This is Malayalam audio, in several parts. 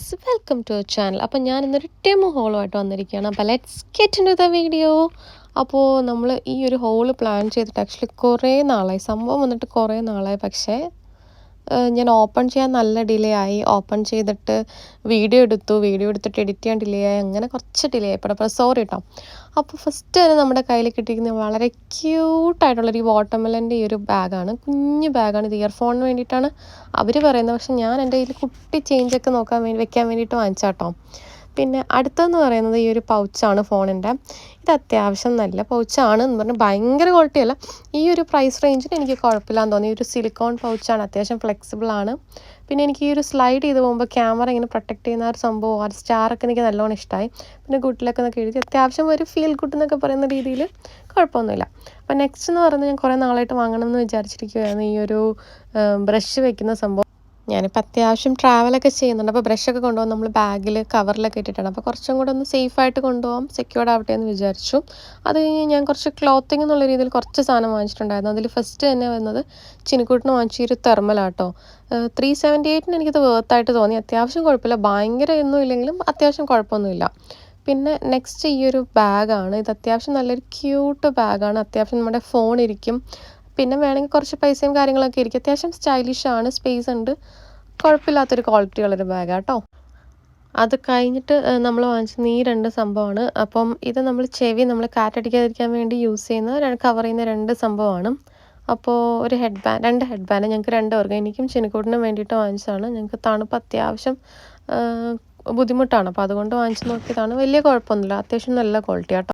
Welcome to our channel. അപ്പോൾ ഞാൻ ഇന്നൊരു ഡെമോ ഹോളുമായിട്ട് വന്നിരിക്കുകയാണ്. അപ്പോൾ let's get into the video. അപ്പോൾ നമ്മൾ ഈ ഒരു ഹോള് പ്ലാൻ ചെയ്തിട്ട് ആക്ച്വലി കുറേ നാളായി, സംഭവം വന്നിട്ട് കുറേ നാളായി. പക്ഷേ ഞാൻ ഓപ്പൺ ചെയ്യാൻ നല്ല ഡിലേ ആയി. ഓപ്പൺ ചെയ്തിട്ട് വീഡിയോ എടുത്തിട്ട് എഡിറ്റ് ചെയ്യാൻ ഡിലേ ആയി, അങ്ങനെ കുറച്ച് ഡിലേ ആയിപ്പോൾ സോറി കേട്ടോ. അപ്പോൾ ഫസ്റ്റ് തന്നെ നമ്മുടെ കയ്യിൽ കിട്ടിയിരിക്കുന്നത് വളരെ ക്യൂട്ടായിട്ടുള്ളൊരു വാട്ടർമെലൻ്റെ ഈ ഒരു ബാഗാണ്. കുഞ്ഞു ബാഗാണ്. ഇത് ഇയർഫോണിന് വേണ്ടിയിട്ടാണ് അവർ പറയുന്നത്. പക്ഷെ ഞാൻ എൻ്റെ കയ്യിൽ കുട്ടി ചേഞ്ചൊക്കെ വെക്കാൻ വേണ്ടിയിട്ട് വാങ്ങിച്ചാട്ടോ. പിന്നെ അടുത്തതെന്ന് പറയുന്നത് ഈ ഒരു പൗച്ചാണ് ഫോണിൻ്റെ. ഇത് അത്യാവശ്യം നല്ല പൗച്ചാണ് എന്ന് പറഞ്ഞാൽ ഭയങ്കര ക്വാളിറ്റി അല്ല. ഈ ഒരു പ്രൈസ് റേഞ്ചിന് എനിക്ക് കുഴപ്പമില്ലാന്ന് തോന്നി. ഈ ഒരു സിലിക്കോൺ പൗച്ചാണ്, അത്യാവശ്യം ഫ്ലെക്സിബിളാണ്. പിന്നെ എനിക്ക് ഈ ഒരു സ്ലൈഡ് ചെയ്ത് പോകുമ്പോൾ ക്യാമറ ഇങ്ങനെ പ്രൊട്ടക്ട് ചെയ്യുന്ന ഒരു സംഭവം, ആ സ്റ്റാറൊക്കെ എനിക്ക് നല്ലോണം ഇഷ്ടമായി. പിന്നെ ഗുഡിലൊക്കെ എന്നൊക്കെ എഴുതി അത്യാവശ്യം ഒരു ഫീൽ ഗുഡ് എന്നൊക്കെ പറയുന്ന രീതിയിൽ കുഴപ്പമൊന്നുമില്ല. അപ്പോൾ നെക്സ്റ്റ് എന്ന് പറയുന്നത് ഞാൻ കുറേ നാളായിട്ട് വാങ്ങണം എന്ന് വിചാരിച്ചിരിക്കുകയായിരുന്നു ഈ ഒരു ബ്രഷ് വയ്ക്കുന്ന സംഭവം. ഞാനിപ്പോൾ അത്യാവശ്യം ട്രാവലൊക്കെ ചെയ്യുന്നുണ്ട്. അപ്പോൾ ബ്രഷൊക്കെ കൊണ്ടുപോകാൻ നമ്മൾ ബാഗിൽ കവറിലൊക്കെ ഇട്ടിട്ടാണ്. അപ്പോൾ കുറച്ചും കൂടെ ഒന്ന് സേഫായിട്ട് കൊണ്ടുപോകാം, സെക്യൂർഡ് ആവട്ടെ എന്ന് വിചാരിച്ചു. അത് കഴിഞ്ഞ് ഞാൻ കുറച്ച് ക്ലോത്തിങ് എന്നുള്ള രീതിയിൽ കുറച്ച് സാധനം വാങ്ങിച്ചിട്ടുണ്ടായിരുന്നു. അതിൽ ഫസ്റ്റ് തന്നെ വന്നത് ചിനിക്കൂട്ടിന് വാങ്ങിച്ച ഒരു തെർമലാട്ടോ. 378 എനിക്കത് വേർത്തായിട്ട് തോന്നി. അത്യാവശ്യം കുഴപ്പമില്ല, ഭയങ്കര ഒന്നും ഇല്ലെങ്കിലും അത്യാവശ്യം കുഴപ്പമൊന്നുമില്ല. പിന്നെ നെക്സ്റ്റ് ഈ ഒരു ബാഗാണ്. ഇത് അത്യാവശ്യം നല്ലൊരു ക്യൂട്ട് ബാഗാണ്. അത്യാവശ്യം നമ്മുടെ ഫോൺ ഇരിക്കും, പിന്നെ വേണമെങ്കിൽ കുറച്ച് പൈസയും കാര്യങ്ങളൊക്കെ ഇരിക്കും. അത്യാവശ്യം സ്റ്റൈലിഷാണ്, സ്പേസ് ഉണ്ട്, കുഴപ്പമില്ലാത്തൊരു ക്വാളിറ്റി ഉള്ളൊരു ബാഗാട്ടോ. അത് കഴിഞ്ഞിട്ട് നമ്മൾ വാങ്ങിച്ചത് ഈ രണ്ട് സംഭവമാണ്. അപ്പം ഇത് നമ്മൾ കാറ്റടിക്കാതിരിക്കാൻ വേണ്ടി യൂസ് ചെയ്യുന്ന കവർ ചെയ്യുന്ന രണ്ട് സംഭവമാണ്. അപ്പോൾ ഒരു രണ്ട് ഹെഡ് ബാൻഡ് ഞങ്ങൾക്ക് രണ്ടുപേർക്കും, എനിക്കും ചിനിക്കൂട്ടിനും വേണ്ടിയിട്ട് വാങ്ങിച്ചതാണ്. ഞങ്ങൾക്ക് തണുപ്പ് അത്യാവശ്യം ബുദ്ധിമുട്ടാണ്, അപ്പോൾ അതുകൊണ്ട് വാങ്ങിച്ച് നോക്കിയതാണ്. വലിയ കുഴപ്പമൊന്നുമില്ല, അത്യാവശ്യം നല്ല ക്വാളിറ്റി ആട്ടോ.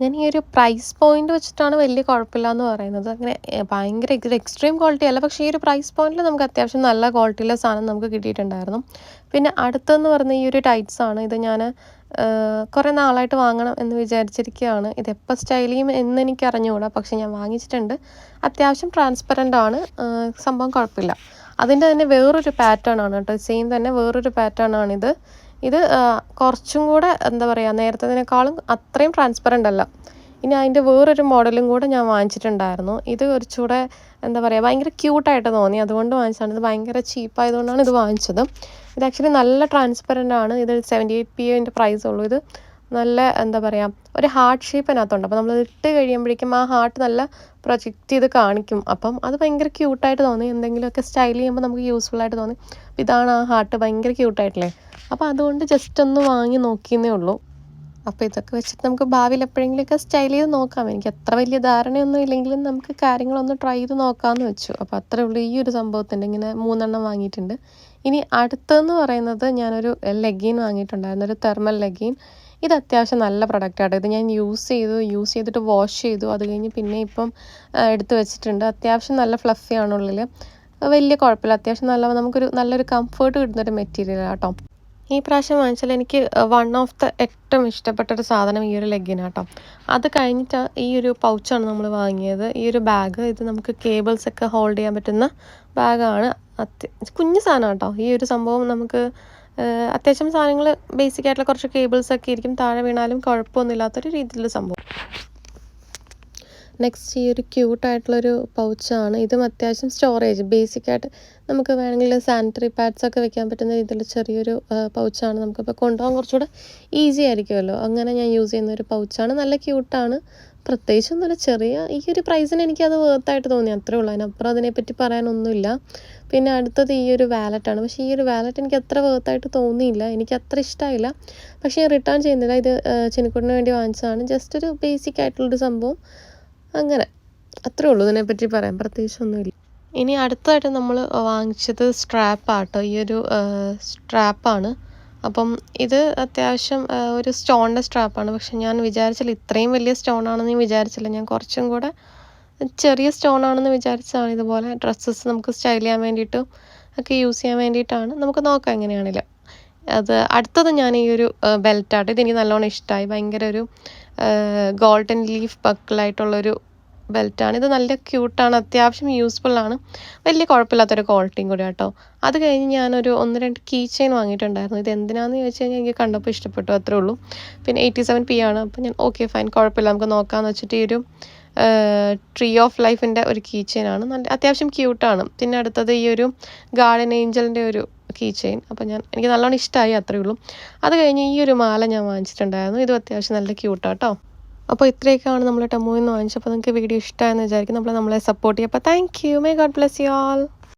ഞാൻ ഈ ഒരു പ്രൈസ് പോയിന്റ് വെച്ചിട്ടാണ് വലിയ കുഴപ്പമില്ല എന്ന് പറയുന്നത്. അങ്ങനെ ഭയങ്കര എക്സ്ട്രീം ക്വാളിറ്റി അല്ല, പക്ഷേ ഈ ഒരു പ്രൈസ് പോയിന്റിൽ നമുക്ക് അത്യാവശ്യം നല്ല ക്വാളിറ്റിയിലെ സാധനം നമുക്ക് കിട്ടിയിട്ടുണ്ടായിരുന്നു. പിന്നെ അടുത്തെന്ന് പറഞ്ഞ ഈ ഒരു ടൈറ്റ്സ് ആണ്. ഇത് ഞാൻ കുറേ നാളായിട്ട് വാങ്ങണം എന്ന് വിചാരിച്ചിരിക്കുകയാണ്. ഇതെപ്പോൾ സ്റ്റൈൽ ചെയ്യും എന്ന് എനിക്ക് അറിഞ്ഞുകൂടാ, പക്ഷേ ഞാൻ വാങ്ങിച്ചിട്ടുണ്ട്. അത്യാവശ്യം ട്രാൻസ്പെറൻ്റ് ആണ്, സംഭവം കുഴപ്പമില്ല. അതിൻ്റെ തന്നെ വേറൊരു പാറ്റേൺ ആണ് കേട്ടോ, സെയിം തന്നെ വേറൊരു പാറ്റേൺ ആണിത്. ഇത് കുറച്ചും കൂടെ എന്താ പറയുക, നേരത്തേതിനേക്കാളും അത്രയും ട്രാൻസ്പെറൻ്റ് അല്ല. ഇനി അതിൻ്റെ വേറൊരു മോഡലും കൂടെ ഞാൻ വാങ്ങിച്ചിട്ടുണ്ടായിരുന്നു. ഇത് കുറച്ചുകൂടെ എന്താ പറയുക, ഭയങ്കര ക്യൂട്ടായിട്ട് തോന്നി, അതുകൊണ്ട് വാങ്ങിച്ചതാണ്. ഇത് ഭയങ്കര ചീപ്പായതുകൊണ്ടാണ് ഇത് വാങ്ങിച്ചത്. ഇത് ആക്ച്വലി നല്ല ട്രാൻസ്പെറൻ്റ് ആണ്. ഇത് 78 PA പ്രൈസ് ഉള്ളൂ. ഇത് നല്ല എന്താ പറയുക, ഒരു ഹാർട്ട് ഷേപ്പിനകത്തുണ്ട്. അപ്പോൾ നമ്മൾ ഇട്ട് കഴിയുമ്പോഴേക്കും ആ ഹാർട്ട് നല്ല പ്രൊജക്റ്റ് ചെയ്ത് കാണിക്കും. അപ്പം അത് ഭയങ്കര ക്യൂട്ടായിട്ട് തോന്നി. എന്തെങ്കിലുമൊക്കെ സ്റ്റൈൽ ചെയ്യുമ്പോൾ നമുക്ക് യൂസ്ഫുൾ ആയിട്ട് തോന്നി. ഇതാണ് ആ ഹാർട്ട്, ഭയങ്കര ക്യൂട്ടായിട്ടില്ലേ. അപ്പോൾ അതുകൊണ്ട് ജസ്റ്റ് ഒന്ന് വാങ്ങി നോക്കിയെന്നേ ഉള്ളൂ. അപ്പോൾ ഇതൊക്കെ വെച്ചിട്ട് നമുക്ക് ഭാവിയിൽ എപ്പോഴെങ്കിലുമൊക്കെ സ്റ്റൈൽ ചെയ്ത് നോക്കാം. എനിക്ക് അത്ര വലിയ ധാരണയൊന്നും ഇല്ലെങ്കിലും നമുക്ക് കാര്യങ്ങളൊന്ന് ട്രൈ ചെയ്ത് നോക്കാമെന്ന് വെച്ചു. അപ്പോൾ അത്രേ ഉള്ളൂ ഈ ഒരു സംഭവത്തിൻ്റെ. ഇങ്ങനെ 3 വാങ്ങിയിട്ടുണ്ട്. ഇനി അടുത്തതെന്ന് പറയുന്നത് ഞാനൊരു ലെഗിൻ വാങ്ങിയിട്ടുണ്ടായിരുന്നു, ഒരു തെർമൽ ലെഗിൻ. ഇത് അത്യാവശ്യം നല്ല പ്രൊഡക്റ്റാണ്. ഇത് ഞാൻ യൂസ് ചെയ്തിട്ട് വാഷ് ചെയ്തു. അത് കഴിഞ്ഞ് പിന്നെ ഇപ്പം എടുത്ത് വെച്ചിട്ടുണ്ട്. അത്യാവശ്യം നല്ല ഫ്ലഫി ആണുള്ളിൽ, വലിയ കുഴപ്പമില്ല. അത്യാവശ്യം നമുക്കൊരു നല്ലൊരു കംഫേർട്ട് കിട്ടുന്നൊരു മെറ്റീരിയൽ ആട്ടോ. ഈ പ്രാവശ്യം വാങ്ങിച്ചാൽ എനിക്ക് വൺ ഓഫ് ദ ഏറ്റവും ഇഷ്ടപ്പെട്ടൊരു സാധനം ഈ ഒരു ലെഗിനാട്ടോ. അത് കഴിഞ്ഞിട്ട് ഈ ഒരു പൗച്ചാണ് നമ്മൾ വാങ്ങിയത്, ഈ ഒരു ബാഗ്. ഇത് നമുക്ക് കേബിൾസൊക്കെ ഹോൾഡ് ചെയ്യാൻ പറ്റുന്ന ബാഗാണ്. കുഞ്ഞു സാധനം കേട്ടോ. ഈ ഒരു സംഭവം നമുക്ക് അത്യാവശ്യം സാധനങ്ങൾ ബേസിക് ആയിട്ടുള്ള കുറച്ച് കേബിൾസൊക്കെ ഇരിക്കും, താഴെ വീണാലും കുഴപ്പമൊന്നുമില്ലാത്തൊരു രീതിയിലുള്ള സംഭവം. നെക്സ്റ്റ് ഈ ഒരു ക്യൂട്ടായിട്ടുള്ളൊരു പൗച്ചാണ്. ഇതും അത്യാവശ്യം സ്റ്റോറേജ്, ബേസിക്കായിട്ട് നമുക്ക് വേണമെങ്കിൽ സാനിറ്ററി പാഡ്സൊക്കെ വെക്കാൻ പറ്റുന്ന രീതിയിൽ ചെറിയൊരു പൗച്ചാണ്. നമുക്കിപ്പോൾ കൊണ്ടുപോകാൻ കുറച്ചുകൂടെ ഈസി ആയിരിക്കുമല്ലോ. അങ്ങനെ ഞാൻ യൂസ് ചെയ്യുന്ന ഒരു പൗച്ചാണ്. നല്ല ക്യൂട്ടാണ്, പ്രത്യേകിച്ചൊന്നുമില്ല. ചെറിയ ഈ ഒരു പ്രൈസിന് എനിക്കത് വേർത്തായിട്ട് തോന്നി, അത്രേ ഉള്ളൂ. അതിനപ്പുറം അതിനെപ്പറ്റി പറയാനൊന്നുമില്ല. പിന്നെ അടുത്തത് ഈ ഒരു വാലറ്റാണ്. പക്ഷേ ഈ ഒരു വാലറ്റ് എനിക്ക് അത്ര വേർത്തായിട്ട് തോന്നിയില്ല, എനിക്ക് അത്ര ഇഷ്ടമായില്ല. പക്ഷേ ഞാൻ റിട്ടേൺ ചെയ്യുന്നില്ല. ഇത് ചിനിക്കൂട്ടിന് വേണ്ടി വാങ്ങിച്ചതാണ്. ജസ്റ്റ് ഒരു ബേസിക് ആയിട്ടുള്ളൊരു സംഭവം. അങ്ങനെ അത്രേ ഉള്ളൂ ഇതിനെപ്പറ്റി പറയാൻ, പ്രത്യേകിച്ചൊന്നുമില്ല. ഇനി അടുത്തതായിട്ട് നമ്മൾ വാങ്ങിച്ചത് സ്ട്രാപ്പാട്ടോ. ഈ ഒരു സ്ട്രാപ്പാണ്. അപ്പം ഇത് അത്യാവശ്യം ഒരു സ്റ്റോണിൻ്റെ സ്ട്രാപ്പാണ്. പക്ഷെ ഞാൻ വിചാരിച്ചില്ല ഇത്രയും വലിയ സ്റ്റോണാണെന്ന് ഞാൻ വിചാരിച്ചില്ല. ഞാൻ കുറച്ചും കൂടെ ചെറിയ സ്റ്റോണാണെന്ന് വിചാരിച്ചതാണ്. ഇതുപോലെ ഡ്രസ്സസ് നമുക്ക് സ്റ്റൈൽ ചെയ്യാൻ വേണ്ടിയിട്ടും ഒക്കെ യൂസ് ചെയ്യാൻ വേണ്ടിയിട്ടാണ്. നമുക്ക് നോക്കാം എങ്ങനെയാണെങ്കിലും. അത് അടുത്തത് ഞാൻ ഈ ഒരു ബെൽറ്റാട്ടോ. ഇതെനിക്ക് നല്ലോണം ഇഷ്ടമായി. ഭയങ്കര ഒരു ഗോൾഡൻ ലീഫ് ബക്കിളായിട്ടുള്ളൊരു ബെൽറ്റാണ്. ഇത് നല്ല ക്യൂട്ടാണ്, അത്യാവശ്യം യൂസ്ഫുള്ളാണ്, വലിയ കുഴപ്പമില്ലാത്തൊരു ക്വാളിറ്റിയും കൂടി കേട്ടോ. അത് കഴിഞ്ഞ് ഞാനൊരു 1-2 കീ ചെയിൻ വാങ്ങിയിട്ടുണ്ടായിരുന്നു. ഇത് എന്തിനാണെന്ന് ചോദിച്ചു കഴിഞ്ഞാൽ എനിക്ക് കണ്ടപ്പോൾ ഇഷ്ടപ്പെട്ടു, അത്രേ ഉള്ളൂ. പിന്നെ 87 PA ആണ്. അപ്പോൾ ഞാൻ ഓക്കെ ഫൈൻ, കുഴപ്പമില്ല, നമുക്ക് നോക്കാമെന്ന് വെച്ചിട്ട് ഈ ഒരു ട്രീ ഓഫ് ലൈഫിൻ്റെ ഒരു കീ ചെയിനാണ്. നല്ല അത്യാവശ്യം ക്യൂട്ടാണ്. പിന്നെ അടുത്തത് ഈ ഒരു ഗാർഡൻ ഏഞ്ചലിൻ്റെ ഒരു കീ ചെയിൻ. അപ്പോൾ എനിക്ക് നല്ലോണം ഇഷ്ടമായി, അത്രയേ ഉള്ളൂ. അത് കഴിഞ്ഞ് ഈ ഒരു മാല ഞാൻ വാങ്ങിച്ചിട്ടുണ്ടായിരുന്നു. ഇതും അത്യാവശ്യം നല്ല ക്യൂട്ടാട്ടോ. അപ്പോൾ ഇത്രയൊക്കെയാണ് നമ്മൾ ടെമ്മുവിൽ നിന്ന് വാങ്ങിച്ചത്. അപ്പോൾ നിങ്ങൾക്ക് വീഡിയോ ഇഷ്ടമായെന്ന് വിചാരിക്കും. നമ്മളെ സപ്പോർട്ട് ചെയ്യുക. അപ്പോൾ thank you. May God bless you all.